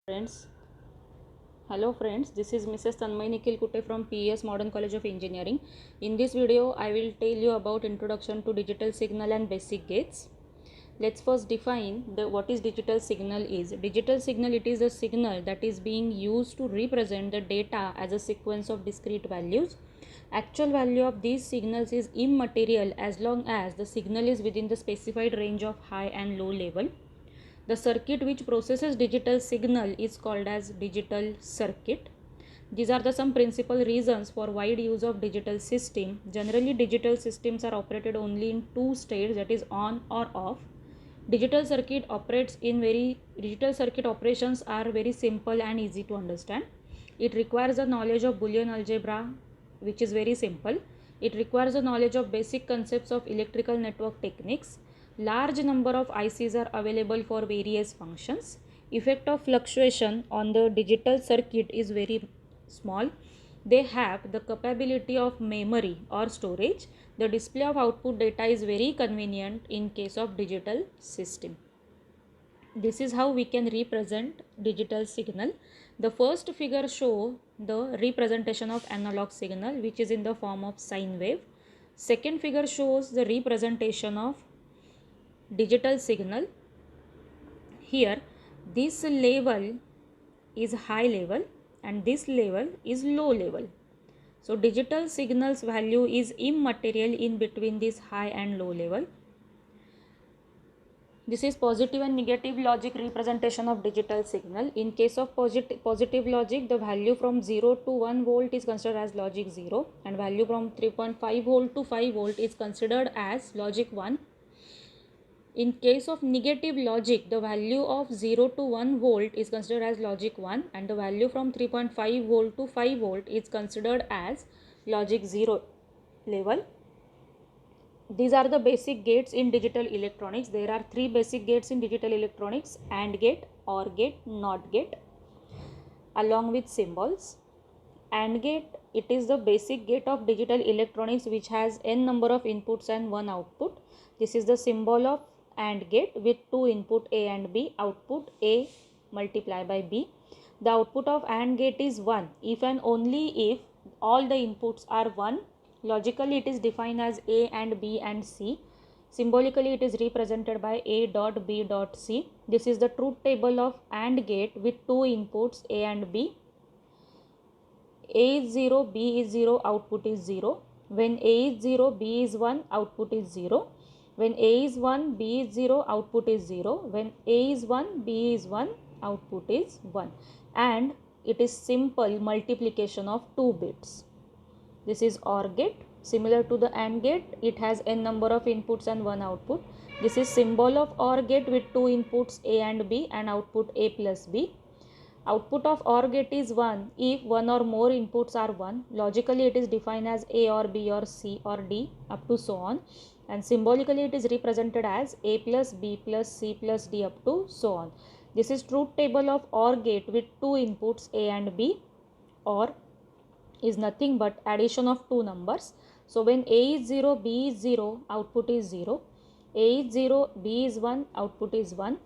Friends, hello friends, this is Mrs. Tanmay Nikhil Kutte from PES Modern College of Engineering. In this video, I will tell you about introduction to digital signal and basic gates. Let's first define what is digital signal is. Digital signal, it is a signal that is being used to represent the data as a sequence of discrete values. Actual value of these signals is immaterial as long as the signal is within the specified range of high and low level. The circuit which processes digital signal is called as digital circuit. These are the some principal reasons for wide use of digital system. Generally, digital systems are operated only in two states, that is on or off. Digital circuit operations are very simple and easy to understand. It requires a knowledge of Boolean algebra, which is very simple. It requires a knowledge of basic concepts of electrical network techniques. Large number of ICs are available for various functions. Effect of fluctuation on the digital circuit is very small. They have the capability of memory or storage. The display of output data is very convenient in case of digital system. This is how we can represent digital signal. The first figure shows the representation of analog signal, which is in the form of sine wave. Second figure shows the representation of digital signal. Here this level is high level and this level is low level. So digital signals value is immaterial in between this high and low level. This is positive and negative logic representation of digital signal. In case of positive logic, the value from 0 to 1 volt is considered as logic 0 and value from 3.5 volt to 5 volt is considered as logic 1. In case of negative logic, the value of 0 to 1 volt is considered as logic 1 and the value from 3.5 volt to 5 volt is considered as logic 0 level. These are the basic gates in digital electronics. There are three basic gates in digital electronics: AND gate, OR gate, NOT gate, along with symbols. AND gate, it is the basic gate of digital electronics which has n number of inputs and one output. This is the symbol of AND gate with two input A and B, output A multiplied by B. The output of AND gate is 1 if and only if all the inputs are 1. Logically, it is defined as A and B and C. Symbolically, it is represented by A dot B dot C. This is the truth table of AND gate with two inputs A and B. A is 0, B is 0, output is 0. When A is 0, B is 1, output is 0. When A is 1, B is 0, output is 0. When A is 1, B is 1, output is 1. And it is simple multiplication of 2 bits. This is OR gate. Similar to the AND gate, it has n number of inputs and one output. This is symbol of OR gate with two inputs A and B and output A plus B. Output of OR gate is 1 if one or more inputs are 1. Logically, it is defined as A or B or C or D up to so on. And symbolically, it is represented as A plus B plus C plus D up to so on. This is truth table of OR gate with two inputs A and B. OR is nothing but addition of two numbers. So when A is 0, B is 0, output is 0. A is 0, B is 1, output is 1.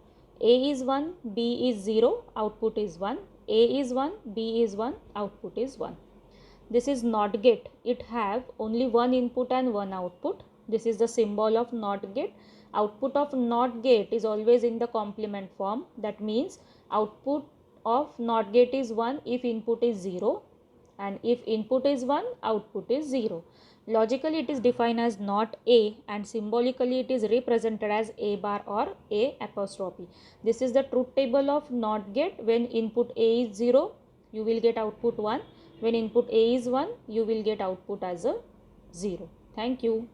A is 1, B is 0, output is 1. A is 1, B is 1, output is 1. This is NOT gate. It have only one input and one output. This is the symbol of NOT gate. Output of NOT gate is always in the complement form. That means output of NOT gate is 1 if input is 0. And if input is 1, output is 0. Logically, it is defined as not A and symbolically it is represented as A bar or A apostrophe. This is the truth table of NOT gate. When input A is 0, you will get output 1. When input A is 1, you will get output as a 0. Thank you.